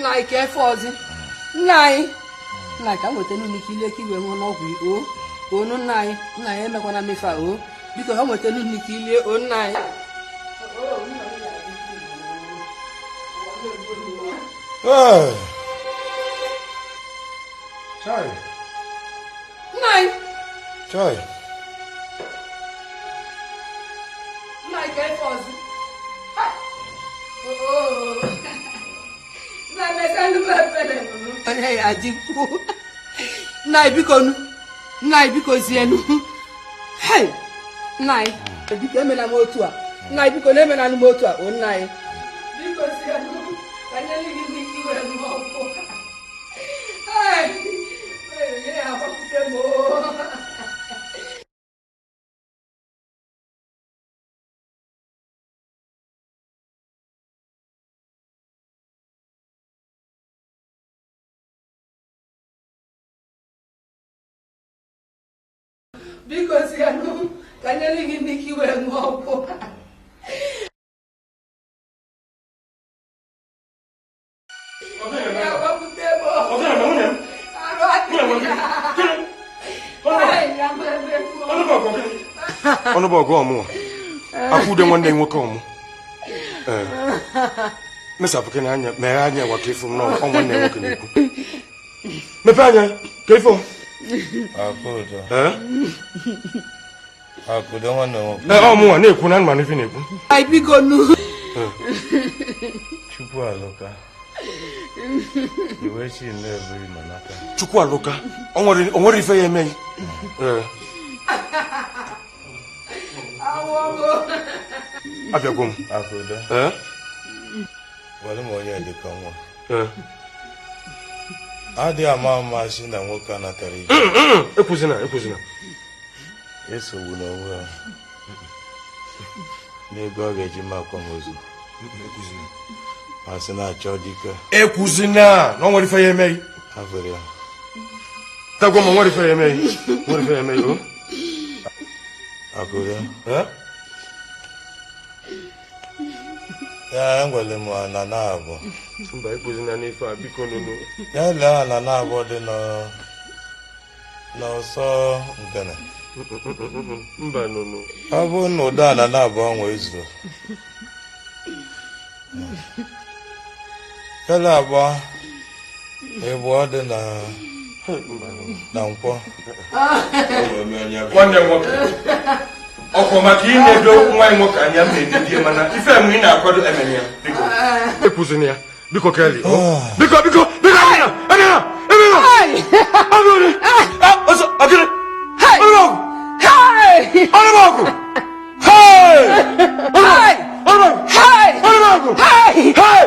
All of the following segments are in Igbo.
Nai ke fozi. Nai ka nwete nu nikile ki we won ogwu o. Onu nai emekwana mefa o. Biko ha nwete nu nikile o nai. Hey. Chai. Nai. Chai. Nai ke fozi. Oh. Na me sandu pele. Hey ajiku. Nai biko zienu. Hey. Nai. Biko emela motu a. Nai biko na emela motu a. O nai. Biko zienu. Kanyeli gidi kiwe mo. Hey. Hey, abakute mo. Because you know, can you live in the queue and walk? Ono ba go omo. Akude nwanne nwoke omo. Mesa pekene anya, me anya wa kefu no, o nwanne nwoke na-ekwu. Mepe anya, kefu. Akudo. Eh? Akudo nwanne nwoke. Omo na-ekwu na mma n'ife na-ekwu. Ai biko nu. Chukwu aloka. Iwe chi na-ebiri manaka. Chukwu aloka. O nwere ife ya eme. Abịagwo m. Akudo. Wale m onye dị ka nwa. Adị ama si na nwoke anatara ije. Ekwuzina. Esogbu n'onwe ya. N'ego ọ ga-eji m akwamozu. Asị na-achọ dike. Ekwuzina na o nwere ife ya eme. Afere ya. Tagwo m nwere ife ya eme. O. Akudo. Ya ngwele m anana abụọ. Mba ekwuzina n'ife a biko nunu. Ya lee anana abụọ dị n'ọsọ nkene. Mba nunu. Ọ bụ na ụdọ anana abụọ nwe izuru. Ele abụọ ịbụọ dị na nkwọ. Nwanne nwoke. Ọkwa maka inedo nwa nwoke anya na-ededie mana ife m ị na-akwado emenya biko. Ekwuzina ya. Biko Kelly. Biko. Amina. Amina. Oso, akire. Ologo. Hey! Ologo. Hey! Ologo. Hey! Ologo. Hey! Hey!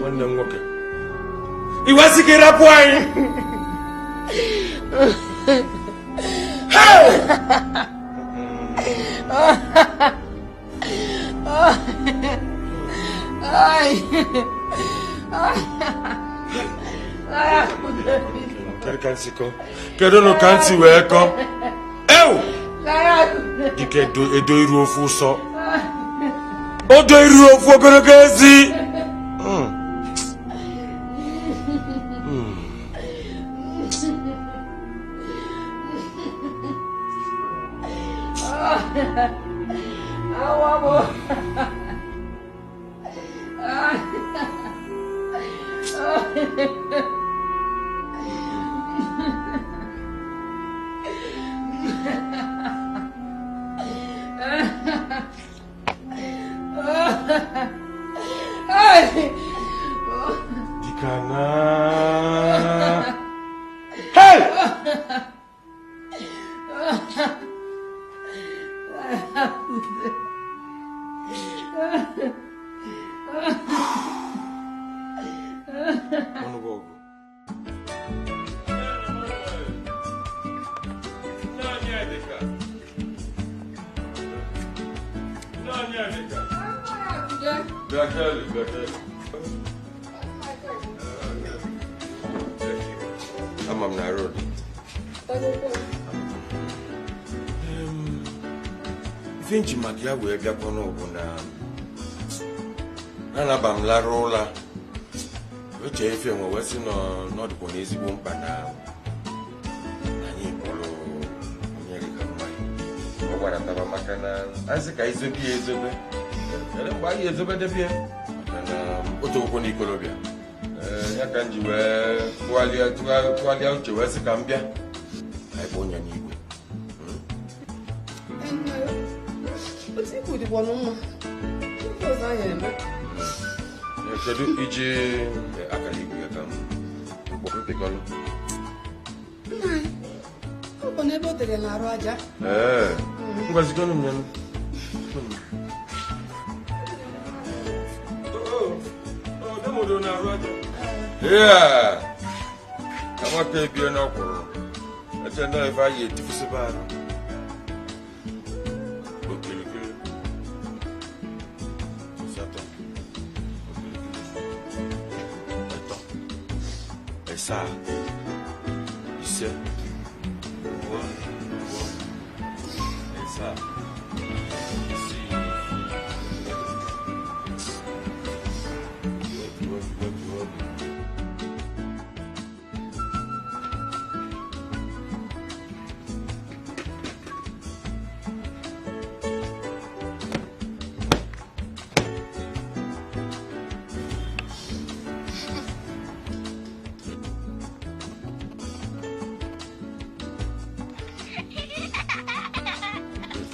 Nwanne nwoke. Iwasikira pwai. Kedu no kansi we ko. Ew! dike edo iru ofu ụsọ odo iru ofu ogologo ezi Dikana. Hey! I'm na road. Finchi magia we bia kono obuna. Na ba m lara ụla. Oche efe nwe wesi no dị kwa ezigbo mkpa na anyị bolo nyere ka mmanya. Ọ gwara taba maka na asị ka ezobe. Ele mgbe anyị ezobe debie. Na otu okwu n'ikolobia. Ya ka nji wee tụgharịa uche wee sị ka m bịa anyị bụ onye n'igwe kedu iji akara igwe ya ka m kpọpụtakọrọ ọ bụ n'ebe o tere na-arụ aja ngwazikọrọ m ya yeah, I'm not going to be an opera. I don't know if I get to survive. Okay.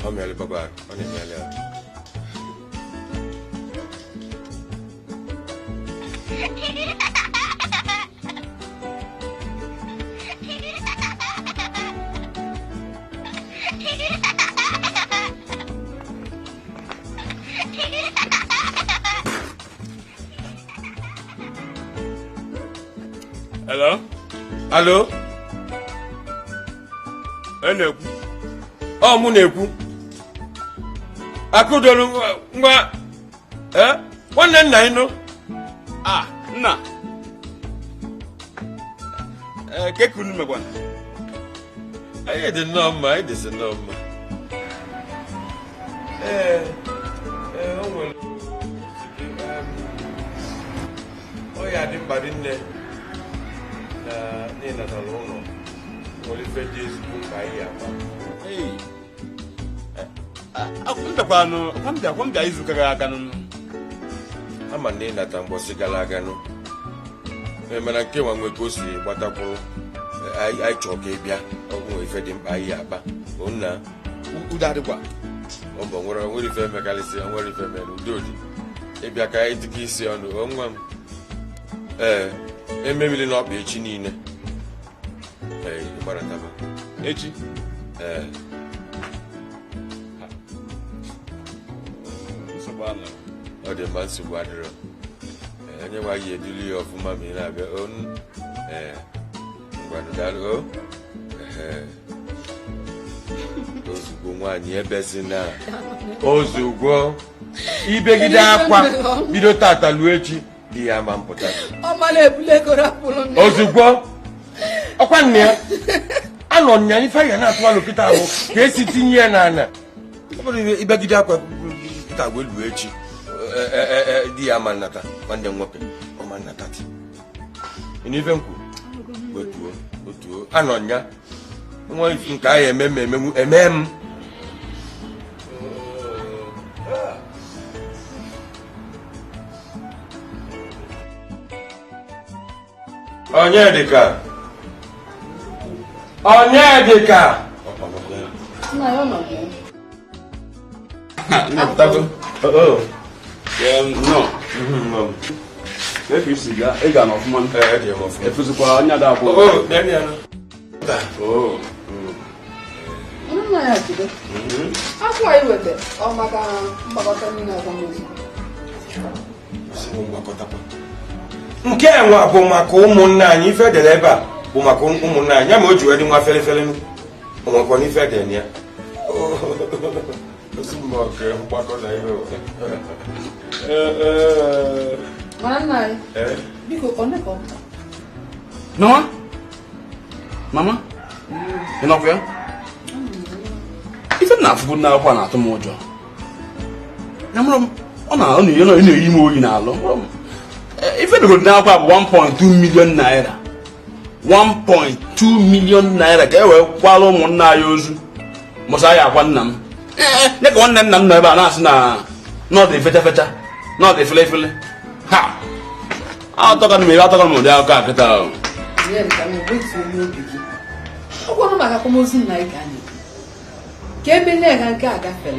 Come here, Baba. On est bien là. Hello? Allô? Oh, mon époux. Akudolu ngwa nwanne nna ino nna ke kunu megwana ayi dị nnọọ ayi dị nnọọ mma o nwere o ya dị mkpa dị nne na n'ịnatara ụlọ nwere ife dị ezigbo mkpa anyị akpa akwambia izu gara aga nụ ama na ịnata mgbọsị gara aga nụ mana nke nwa nwe ka o si gbatakwuru anyị chọọ ka ị bịa ọgwụ ife dị mkpa anyị akpa nna udo adịkwa mbọ nwere ife mekarịsị nwere ife mere udo dị ịbịa ka anyị dịka isi ọnụ nwa m ememili n'ọkpa echi niile gbarataba echi ọ dị mma nsogbu adịrọ onye nwa yi eduli ya ọfụma ma ị na-abịa ngwanụdalụ ozugbo nwaanyị ebezina ozugbo ibegide akwa bido tata luo echi dị ya ma mpụta ozugbo ọkwa nne ya anọ nya ife ya na-atụ alụ kịta ahụ ka esi tinye ya n'ala ọ bụrụ ibegide akwa kịta wee luo echi di ya ma nnata nwanne nwoke ọma nnata ti n'ife nkwu otuo anọ nya nwa nke ahụ eme m Onyedika no. If you see that, I got enough money. If it's a one, I don't know. Oh, Akwa iwete ọ maka mgbakọta niile ọzọ nke enwe bụ maka ụmụnna anyị ife dere ebe a bụ maka ụmụnna anyị ya ma o ji wee dị nwa fere onwekwa n'ife dị ya Mama? Enough here? Ife na afụ na akwa na-atụ m ụjọ. Ya mụrụ ọ na-eyi m oyi n'alụ. Ife na na akwa bụ 1.2 million naira. 1.2 million naira ka e wee kwala ụmụnna anyị ozu. Mụsa ya akwa nna m. Nye ka nwanne nna m nọ ebe a na-asị na nọọdụ fecha nọọdụ efele. Ha! Atọka m ụdị akụkọ a kịta ahụ. Ọ gwara maka akwamozu nna anyị ka anyị ka ebe na-ega nke a gafere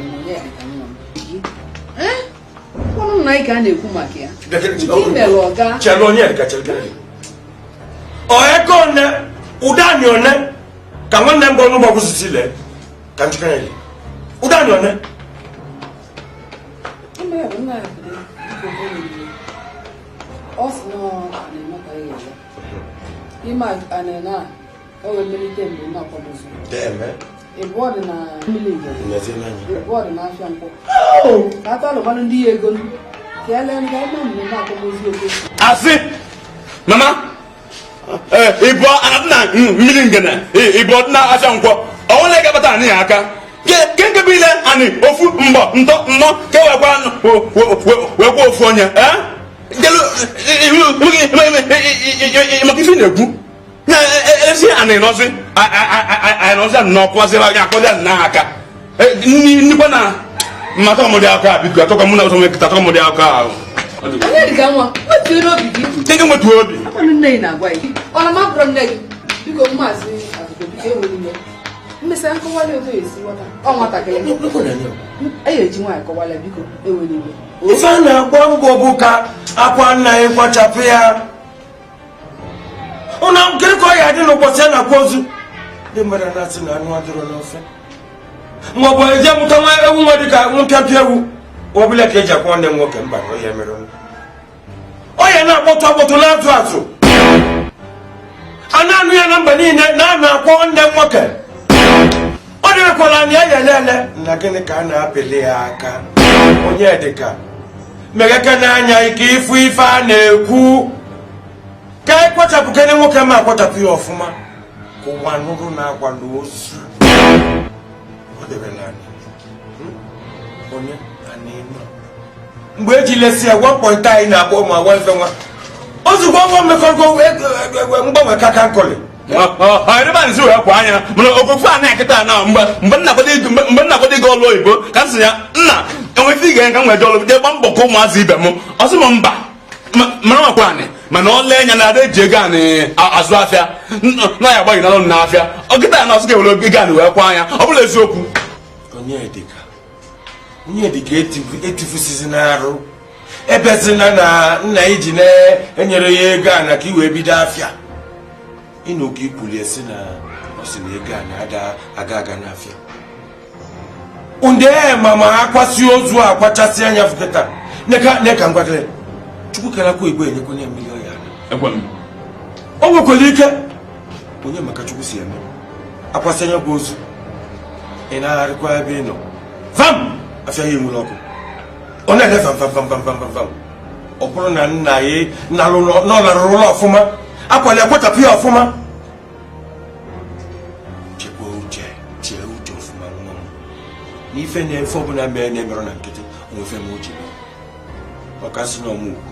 ọnụ nna anyị ka a na-ekwu maka ya mere ọga ego nne ụdani one ka nwanne m bụ ọnụ sisile ka njikere ya ụdani one ọ sị na o will milite mgbe na akwamozu ebe ọ dị na mmiri ebe ọ dị na afịa nkwụ ka ata alụgbanụ ndị ya ego ka ele ndị ebe mgbe na akwamozu oke asị mama ibu anadị na mmiri ngene ibu ọdị na afịa nkwọ ọnwụ na-egabata anyị aka ke nkebe ile anyị ofu mbọ nnọ ka wekwa ofu onye maka ife na-ekwu ezi anyị nọzi n'ọkwaziri anya akpọzi n'aka nnukwu na mmata ọmụdị aka biko atọkwa mụ na ụzọ nwekịta atọkwa mụdị aka ahụ nke nwetu obi mmesa nkọwala otu esi ọ nwatakịrị eji nwaanyị kọwala biko ewere iwe ife a na-agba mbọ bụ ka akwa nna ya kwachapụ ya ụna nkiri ka ọ ya dị n'ụbọchị a na-akwa ozu ndị mmadụ na-asị na anụ adịrọ n'ofe ma ọ bụ eje mụta nwa ewu nwa dịka mpịapịa ewu ọbụla ka eji akwa nne nwoke mba na ọya mere ọ ya na-akpọtụ na-atụ atụ a na-anụ ya na mba niile na-anụ akwa nne nwoke ọ dịrekwala anya ya lele na gịnị ka a na-apịli ya aka onye dịka megeke n'anya ike ịfụ ife a na-ekwu ka anyị kpochapụ kene nwoke ma akpochapụ ya ọfụma ka ụwa nụrụ na-agwa n'ozu ọ dịrịla onye mgbe eji lesi ya 1.9 anyị na-akpọ ma nwa ife nwa ozugbo nwa mmekọgo mgbanwe kaka nkọlị ebe a nsi wee kwa anya mana okofu a na-ekịta na mgbe nnakwado ego ọlụ oyibo ka m sị ya nna enwefe ige nka m weje ọlụ jee gba mbọ ka ụmụazị ibe m ọ sị m mba mara makwa anyị mana ọ lee anya na ada eji ego anyị azụ afịa na ya agbaghị n'alụ n'afịa ọkịta ya na ọsị ga-ewere ego anyị wee kwa anya ọ bụla eziokwu Onyedika etifusizi n'arụ ebezina na nna iji na-enyere ya ego a na ka iwee bido afịa ịnụka ikwuli esi na ọ sị na ego anyị aga n'afịa unde mama akwasi ozu akwachasị anya fụkịta neka ngwadere chukwu kelakwa igbo enyekwenye mmiri ọya o nwekwara ike onye maka chukwu si eme akwasị anya kwa ozu ị na-agharịkwa ebe ị nọ vam afịa ya enwere ọkụ ọ na-ele vam ọ bụrụ na nna ya n'ọlarụrụ ụlọ ọfụma akwali akwachapụ ya ọfụma n'ife na-efe ọbụla mere na-emerụ na nkịtị onwefe m uche ọkasị na ọmụgwụ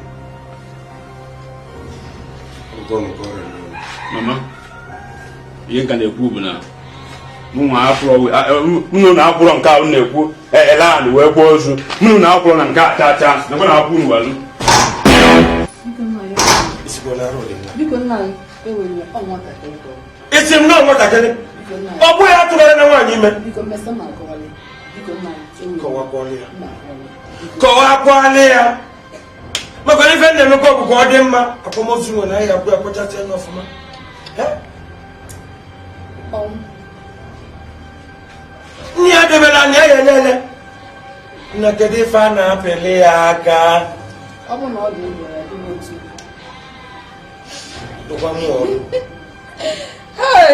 mama ihe nka na-ekwu bụ na unu na-akwụrọ nke ahụ na-ekwu elan wee kwuo ozu unu na-akwụrọ na nke a chacha nakwa na-akwụ unu walu isi m na nwatakịrị ọ bụghị ya tụrụ na nwaanyị ime kọwakwala ya maka na ife na-emekwa bụ ka ọ dị mma akwamozu nwe na ya bụ akpọchasị ya n'ọfụma nne ya debere anya ya elele na kedu ife a na-apịli ya aka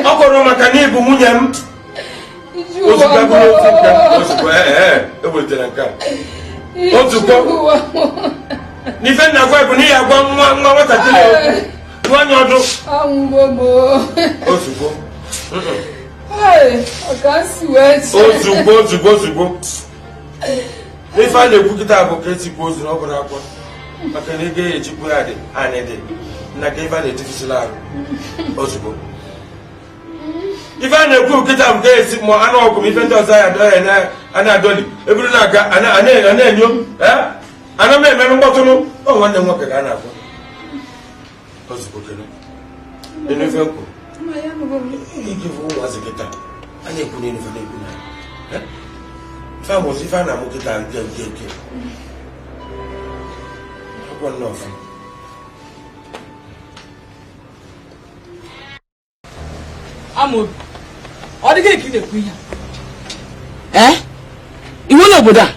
ọ kwụrụ maka na ịbụ nwunye m ewetara nke a ozugbo n'ife nna gwa bụ n'ihi agwa nwa nwatakịrị nwanyị ọdụ ozugbo ozugbo ife a na-ekwu kịta bụ ka etikwa ozu na ọ bụrụ akwa maka na ego ya echikwu ya dị anyị dị na ka ife a na-etifisila ahụ ozugbo ife a na-ekwu nkịta bụ ka esi ma anụ ọgụ m ife ndị ọzọ ya a na-adọli eburu na-aga a na-enyo ana m eme mkpọtụrụ ọ nwanne m nwoke ka a na-agwa ozugbo kene enefe kwuru ike bụ ụmụazị kịta a na-ekwu na enefe na-ekwu na ife amụzụ ife a na-amụ kịta nke akwụkwọ nnọọfụ Amobi, ọ dịghị ka ị na-ekwu ihe iwu n'obodo a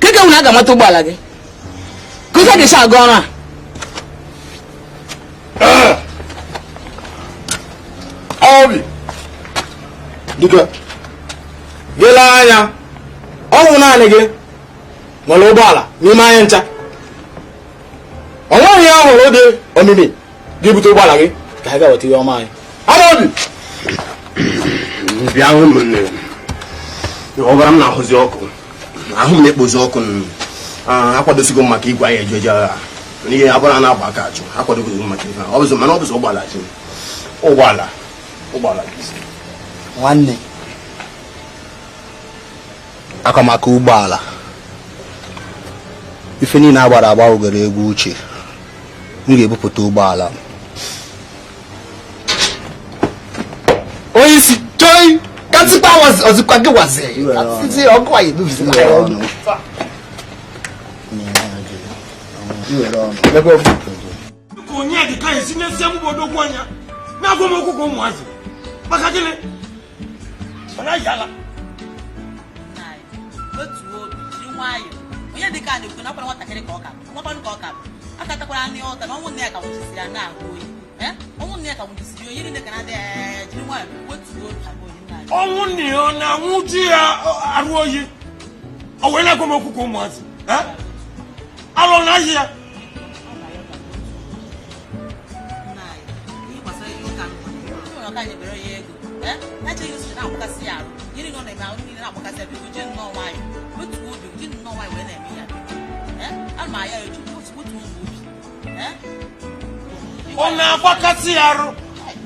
keke nwere a ga-amata ụgbọala gị kụza gị aga ọrụ a obi dịka gịle anya ọnwụ naanị gị nwere ụgbọala n'ime anya ncha ọ nweghị ya ọhụrụ dị omimi ga-ebute ụgbọala gị ka ha ga-weta ihe ọma anyị Amobi bịa hụ ụmụnne ọbara m na-ahụzi ọkụ ahụ m na-ekpozi ọkụ akwadosigo m maka igwe anyị eju eje agha n'ihe abụrụ na-agba aka achụ akwadogozi m maka ife ọ bụzụ mana ọ bụzụ ụgbọala nwanne aka maka ụgbọala ife niile agbara agba ogere egwu uche m ga-ebupụta ụgbọala onye isi chọị katịkpa ọzụkwa gị wazi ọgụ anyị ebubizila onye dị ka esi n'esie mgbodo okwu anya na-agwa m okwu ka ụmụazị maka gịnị ọ naghị ala otu obi jiri nwayọọ onye dị ka a na-ekwu na ọkwara nwatakịrị ka ọ ka nwakwanụ ka ọ ka bụ akatakwara anya ọta na ọnwụ nne ya ka nwụchisiri ya na-ahụ oyi ọnwụ nne ya ka nwụchisiri oyi niile ka na-adị jiri nwayọọ otu obi ọnwụ nne ya ọ na-anwụju ya arụ oyi o wee na-agwa m okwu ka ụmụazị alụ na ahịa ọ na-agbakasị ya arụ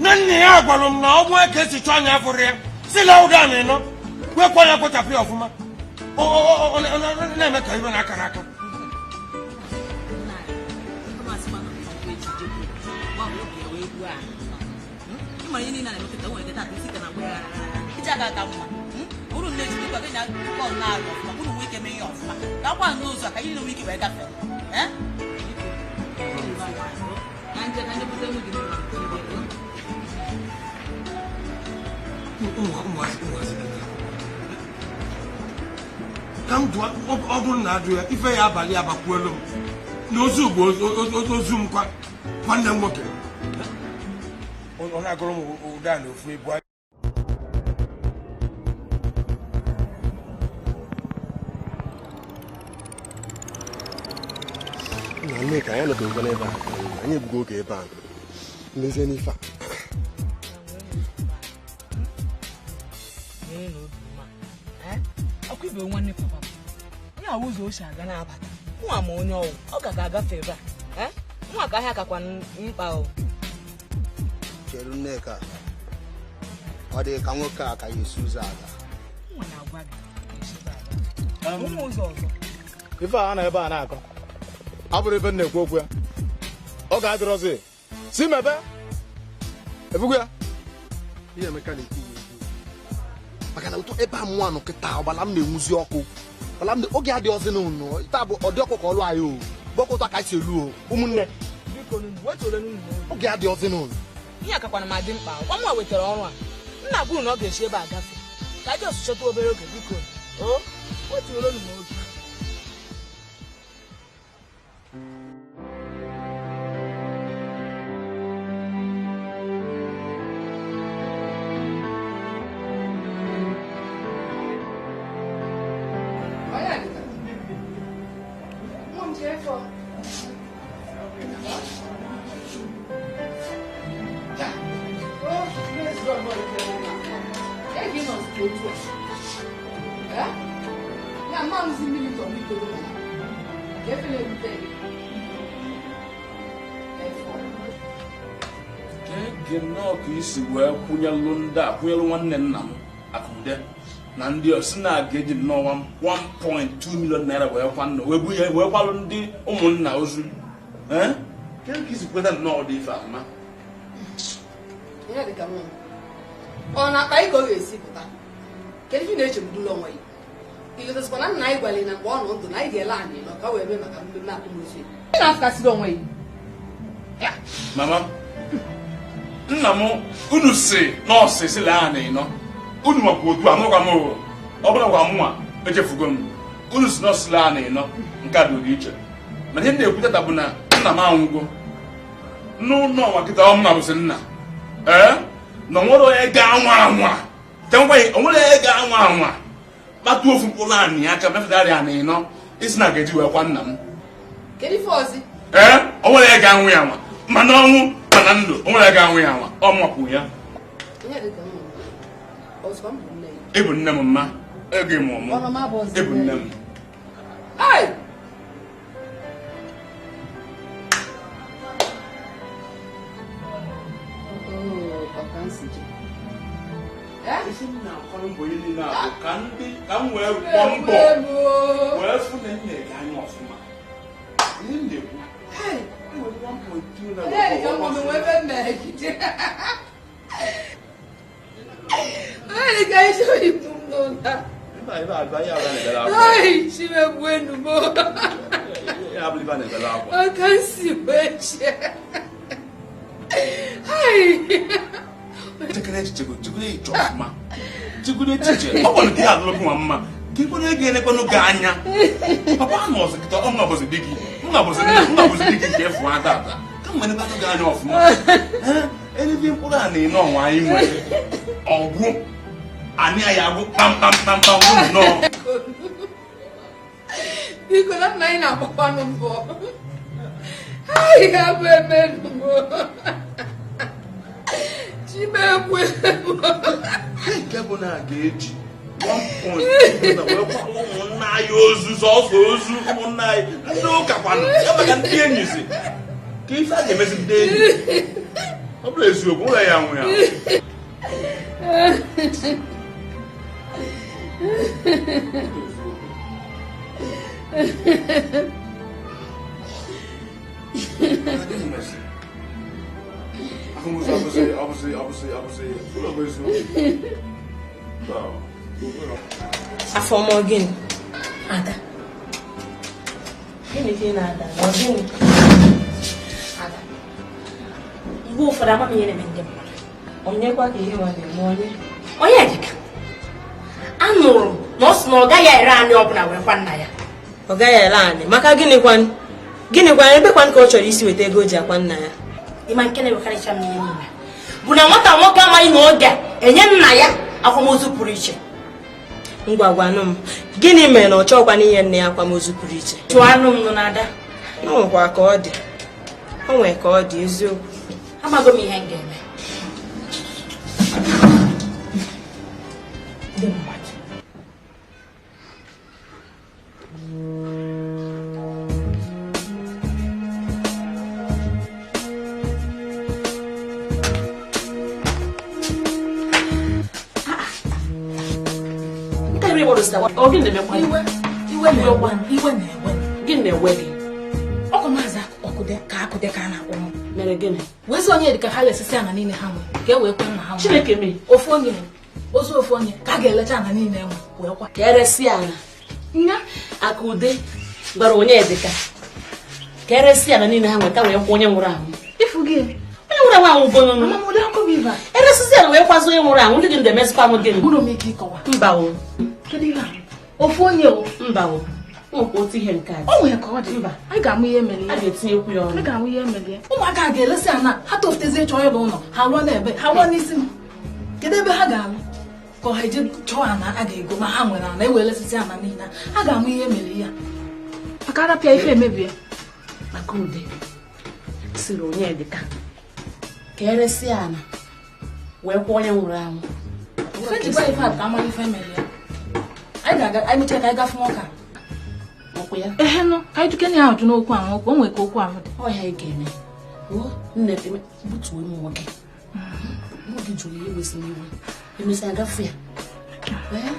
na nne ya gwara m na ọ bụ ka esi chọọ anya fụrụ ya si na ụda na ịnọ wekwa ya kpochapụ ya ọfụma na-eme ka ibe na akara aka ka m dụọ ọ bụrụ na adụ ya ife ya abalị abakwuelu m na ozu ugbo ozu m kwa nwanne m nwoke ọ na-agụrụ m ụda na ofu ebu na nne ka anyị nọdụ ebe a anyị ebugo oge ebe a mezie n'ife a ọkụ ibe wee nwanne papa m ya ụzọ o si aga n'abata nwa ma onye ọwụ ọ ga-agafe ebe a nwa ka ahịa akakwa mkpa o cheru Nneka ọ dị ka nwoke a ka ya esi ụzọ aga nwa na-agwa gị ụmụ ụzọ ọzọ ife a na ebe a na-akọ ọ bụrụ ebe na-ekwu okwu ya ọ ga-adịrọzi si mebe ebugo ya ihe Emeka na-ekwu maka na ụtọ ebe a mụnwa nọ kịta ọgbala m na-enwuzi ọkụ oge adịghịzi n'ụlọ taa bụ ọdị ọkụ ka ọlụ anyị o gbakọta ka anyị si elu o ụmụnne oge adịghịzi n'ụlọ ihe akakwana ma dị mkpa ọkwa nwa wetara ọrụ a nna bụrụ na ọ ga-esi ebe a gafe ka anyị ọsụ chọta obere oge biko o wetuoro m oge isi wee kwụnyelụ ndị a kwụnyelụ nwanne nna m Akụnde na ndị osi na-aga eji nnọọ 1.2 million naira wee kwa nna wee bunye wee kwalụ ndị ụmụnna ozu kedu ka isi kweta nnọọ dị ife ama ọ na-akpa ị ka ọ ga-esi pụta kedu ihe na-echegbudula onwe ya ịgotasikwa na nna anyị gwara na mgbe ọ nọ ndụ na anyị ga-ele anyị nọ ka wee mee maka mmemme akwamozu ị na-afụkasịrị onwe ya mama nna m unu si nọọsụ si lee anyị nọ unu makwa otu anụkwa m ọ bụla gwa mụnwa echefugo m unu si nọọsụ lee anyị nọ nke a dị iche mana ihe na-ekwutata bụ na nna m anwụgo n'ụlọ ọnwa kịta ọmụma bụsị nna na onwere onye ga-anwa anwa onwere onye ga-anwa anwa kpatụ ofu mkpụrụ anyị aka mefụtarị anyị nọ isi na ga-eji wee kwa nna m onwere onye ga-anwụ ya anwa mana ọnwụ mana ndụ onwere ga-anwụ ya anwa ọ mwapụ ya ịbụ nne m mma ego ịmụ mụ ịbụ nne m ka m wee gbọọ mbọ wee fụ na nne ga anya ọfụma ihe m Chukwu echiche ọ gwara gị alụlụ nwa mma ka ị kwere ego elekwanụ gị anya papa na ọzọ kịta ọ nabụzi di gị nnabụzi di gị nke efu ata ata ka m nwere gị anya ọfụma elebe mkpụrụ a na-ene ọnwa anyị nwere ọgwụ anyị anyị agwụ kpamkpamkpamkpam nnọọ biko na nna anyị na-agbakwanụ mbọ anyị ga-abụ ebe mbọ chimekwe nke bụ na a ga-eji 1.2 wee kwalụ ụmụnna anyị ozu sọsọ ozu ụmụnna anyị ndị ụka kwanụ maka ndị enyi si ka ife a ga-emezi ndị enyi ọ bụrụ eziokwu ụlọ ya nwụ ya afọ mọ gịnị ada gịnị ka ị na-ada ọ gịnị ada mgbe ụfọdụ ama m ihe na-eme ndị mmadụ onyekwa ka ihe nwa na-eme onye dịka anụrụ na ọ sị na ọ gaghị ere anyị ọbụla wee kwa nna ya ọ gaghị ere anyị maka gịnịkwan ebekwan ka ọ chọrọ isi weta ego o ji akwa nna ya ịma nke na-ewekarịcha m ihe niile bụ na nwata nwoke amaghị na ọ ga-enye nna ya akwamozu pụrụ iche ngwagwanụ m gịnị mere na ọ chọọkwa n'ihe nne ya akwamozu pụrụ iche chụọ anụ m nọ n'ada o nwekwa ka ọ dị o nwee ka ọ dị eziokwu amago m ihe m ga-eme ndị mmadụ Where's on your Kahales and in the hammer? Get away from the house. Make me. Of one year. Also, of 1 year. Kagel and in them. Well, what? Keresiana. Akude. Baronedica. Keresiana in the hammer. One round. If we give. I want to be back. And this is where was going around. Look in the mess farm again. Who don't make it go? Bow. Of 1 year. Bow. Oh, what's he had? Oh, my God. I got me a million. I get you. I got me a million. Oh, my God. Listen, how of this enjoyable. How one ever. How one is him. Get ever Hagan. Go ahead, Joanna. I go my hand when I will listen to Nina. I got me a million. I gotta pay for maybe. I could. Siro near the car. Keresiana. We're going around. 25 family family. I will check. I got more car. No, I took any out to know one week or one. Oh, I again. Oh, nothing but women working. What did you lose me? You miss I got fear. Well,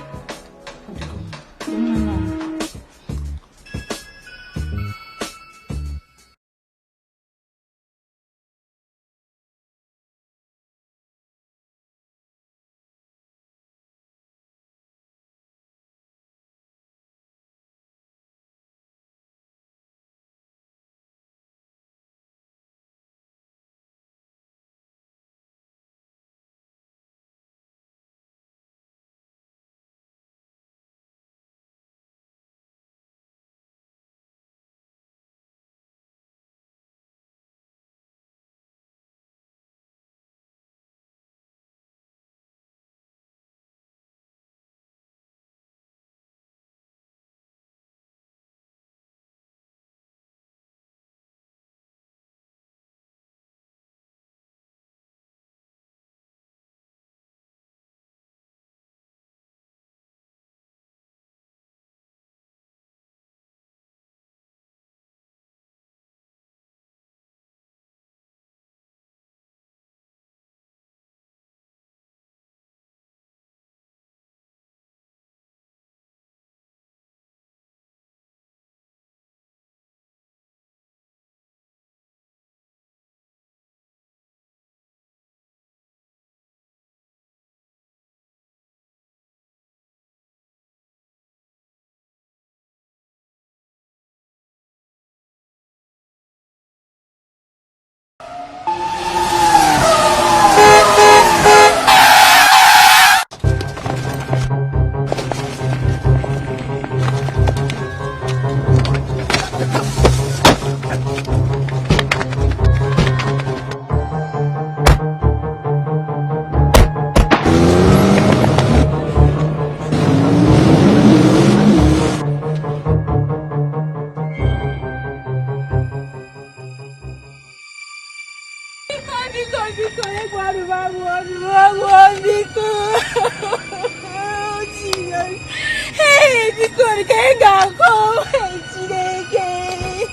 Hey, because I got home today.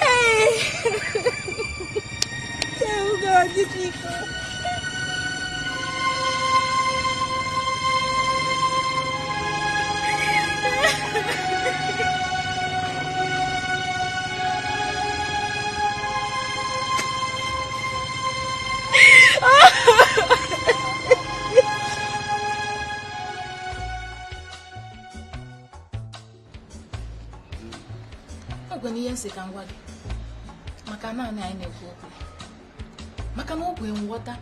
Hey, oh God, the people. Sikangwadi makana na ine ko makana ogwe nwota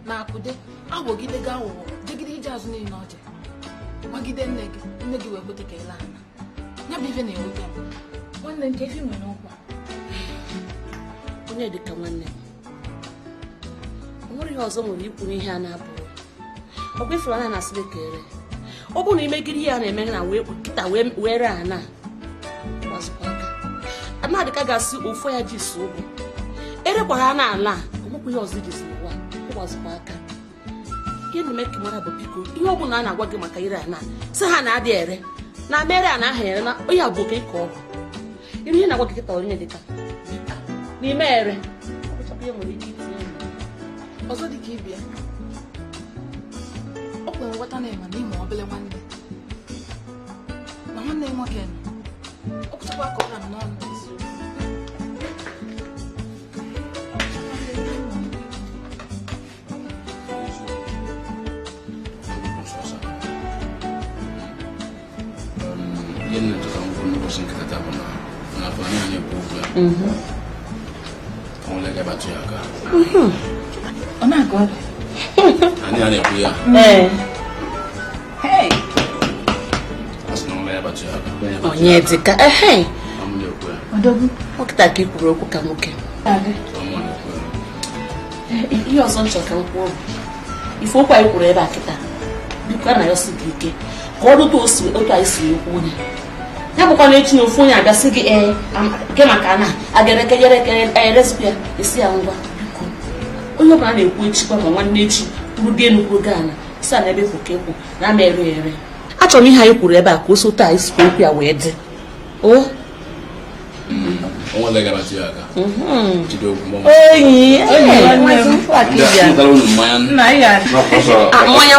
na akude awogide ga wo digide ije azu ni noje wagide nne gi we bote ka ila na nya bive na ewote nwanne nke fi nwe n'okwa onye dịka nwanne nwere ihe ọzọ nwere ikwu n'ihe a na-abụ ọgwụ ifuru ana na-asịrị kere ọ bụ na imegiri ihe a na-eme na wee kịta were ana Amadika gasi ofo ya jisu obu ere kwara na ala omukwu ihe ọzọ jisu ụwa ụgbazikwa aka ihe na-eme ka mara bụ biko ihe ọ bụla a na-agwa gị maka ire ana sị ha na-adị ere na mere a na ahịrị na onye abụ ka ịkọ ọgụ iru ihe na-agwa dịkịta onye dịka n'ime ere ihe nwere ike itinye ọzọ dị ka ibia ọ kwere nghọta na-ema n'ime obele nwanne ma nwanne nwoke ọ kụchakwa ka ọ ha n'ọnụ Yen to kan ko no sin kita ta bana na fa ni ko ko on le ga batu ya ka ona go ani ko ya hey asno le batu ya ka onye dịka am le ko odogu ọkịta ka ikwuru okwu ka nwoke ihe ọzọ nchọ ka m kwuo ife okwu anyị kwuru ebe a kịta biko a na ya ọsị gị ike ka ọ dụta otu anyị si ekwu onye ya bụkwa na echi na ofu onye abịasị gị nke maka na agerekezikwa ya esi ya ngwa biko onye ọbụla na-ekwu echikwa ma nwanne echi kwuru dị enu kwuru gaa na isi a na ebe ka ekwu na ama ere achọrọ m ihe anyị kwuru ebe a ka o sote anyị sikwa okwu ya wee dị on le ga batu ya ka jido ko mo mmanya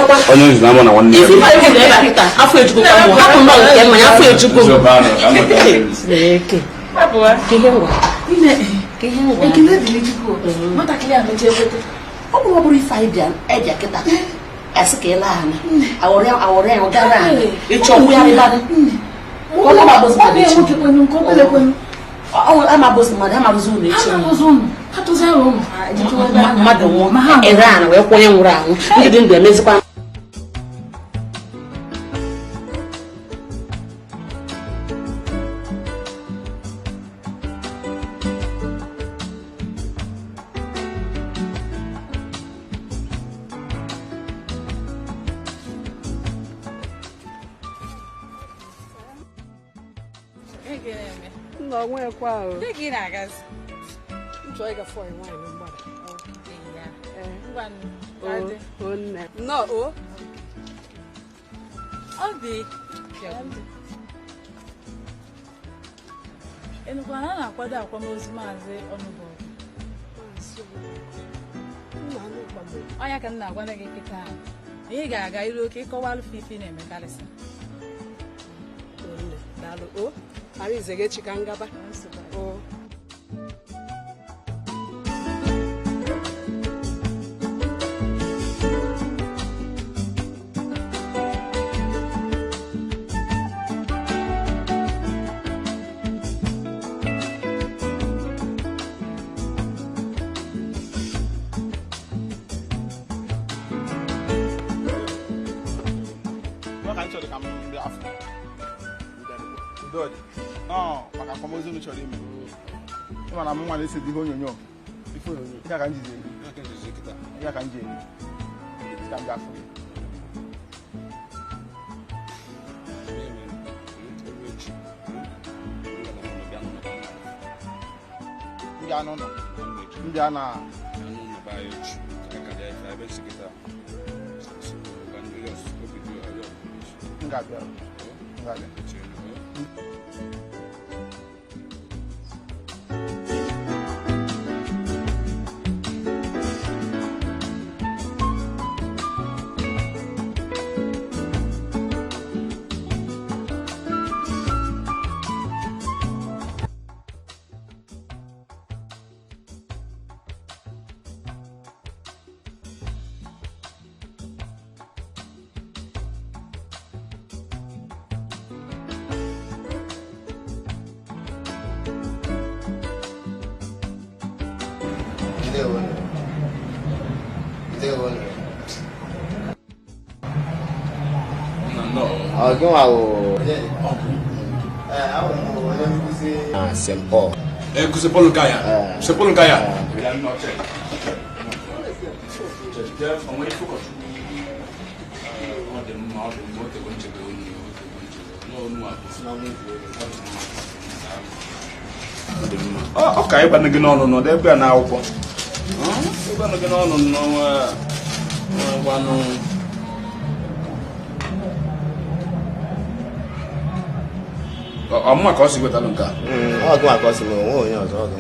kwa onye nzi na mụ na nwanne ya afọ ejugbo ka mụ hapụ nọ nke mmanya afọ ejugbo ekele dị n'echukwu nwatakịrị a mecha ekwete ọ bụrụ ife anyị bịa kịta asị ka ịla anya awọrọ ya gara anya ịchọ ọgwụ ya rịbadị amabozi mmadụ amabozi ụlọ echi mmadụ nwụọ ere ana wee kwụ onye nwụrụ anwụ ndị dị ndụ emezikwa enukwana a na-akwado akwamozu maazị ọnụbọgụ ọnya ka m na-agwana gị kịta anyị ga-aga iru oke ịkọwalụ fifi na-emekarịsị Arizegechika ngaba maka akwamozu m chọrọ ime ịma na m nwa na-ese ihe onyonyo ihe ka m ji eri ka m gafụ ndị anụ nọ ndị a na ngabịa Sempo. Kusepolo kaya. Sepolo kaya. Okay, but again no, they be na akwụkwọ. Ebe no gị n'ọnụ n'ọnwa ọmụma ka ọ si wetalụ nke a ọgụ maka ọ si na onwe onye ọzọ ọgụ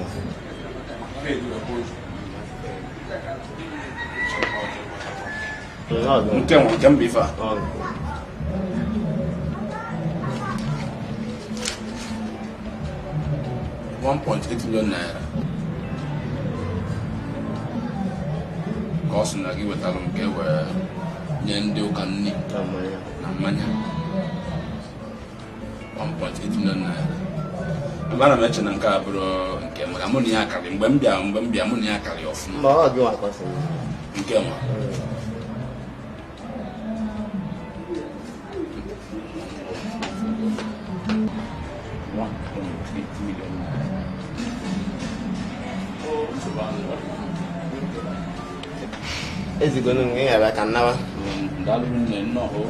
nke nwa nke mba ife a 1.8 million naira ka ọ sị na gị wetalụ nke wee nye ndị ụka nri na mmanya 1.8 million naira ebe ana m eche na nke a bụrụ nke maka mụ na ya akarị mgbe m bịa mụ na ya akarị ọfụma nke nwa ezigbo nwe ya ka nnawa ndalụ nne nnọọ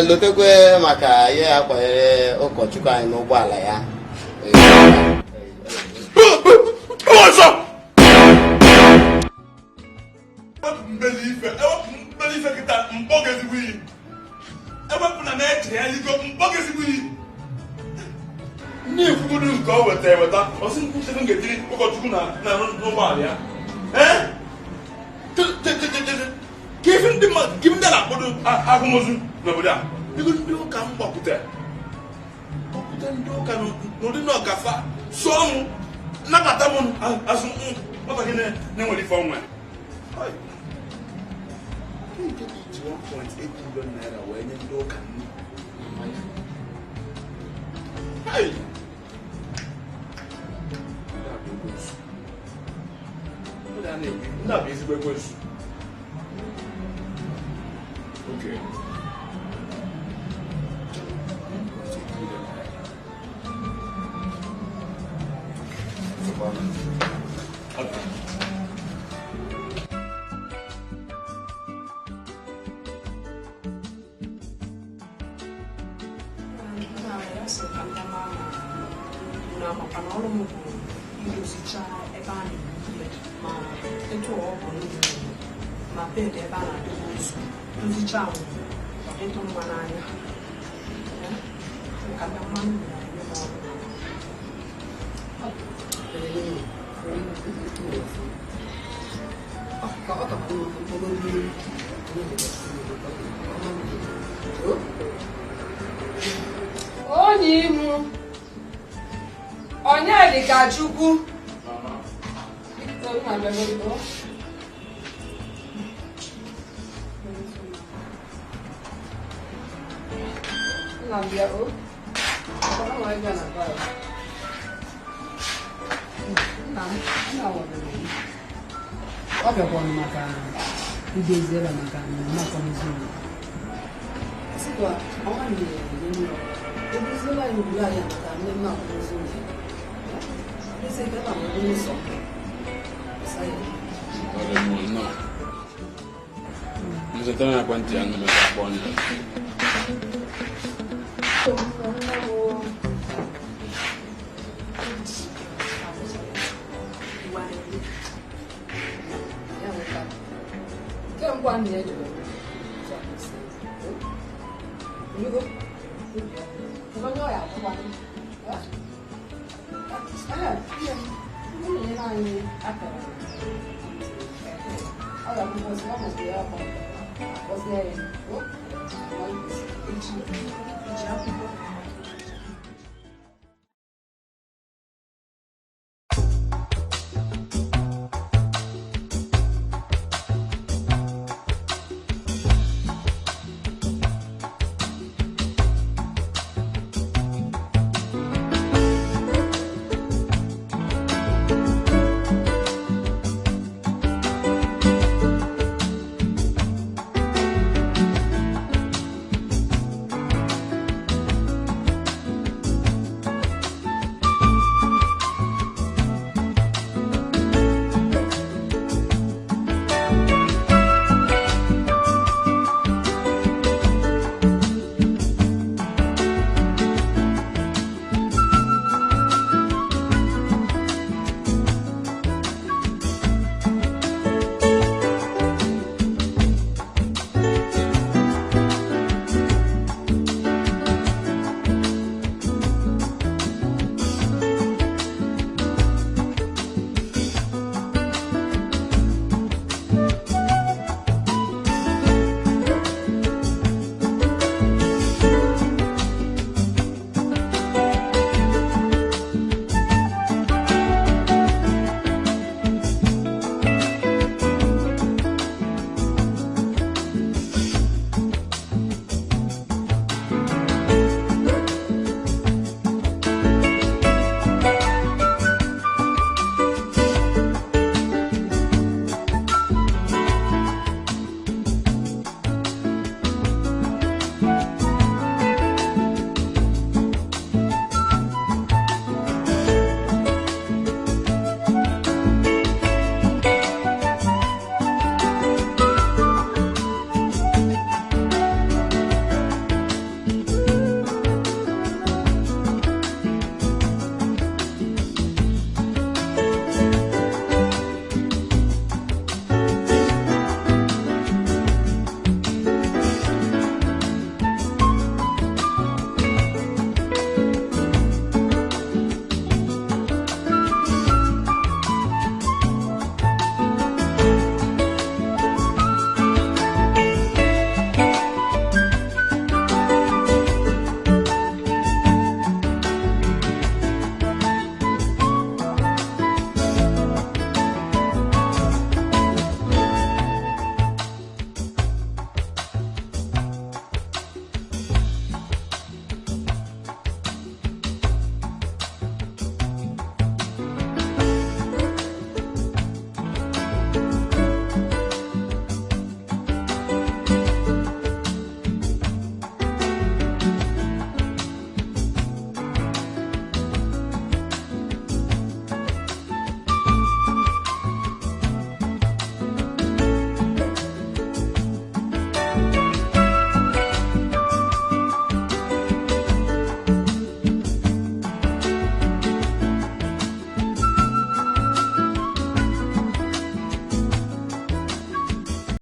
lotekwe maka ihe ya kwanyere ụkọchukwu anyị n'ụgbọala ya ọzọ mbelife kịta mkpọ ga-ezigbo iyi ewepụna na-eche ya ligo mkpọ ga-ezigbo iyi ndị ikwubudu nke o weta eweta ọsị nkwuchebe ga-etiri ụkọchukwu na n'ụgbọala ya ka ife ndị na-akpọdo ahụmozu n'obodo a bigo ndị ụka m gbapụta ndị ụka n'ụdị na ọgafa sụọ mụ nabata m azụ ọta gị na-enwere ife ọnwa 1.8 million naira wee nye ndị ụka ndị a bụ ezigbo ekwensu. Okay. Onye imu onye dịka Chukwu ọ bịakwana maka idezi ebe maka mmemme akọmizuru sikwa ọnwa nyere edoziela anyị obodo anyị maka mmemme akọmizuru eze ebe a bụ onye nsọ nzetara na ekwentị ya nụ maka akpọ ndị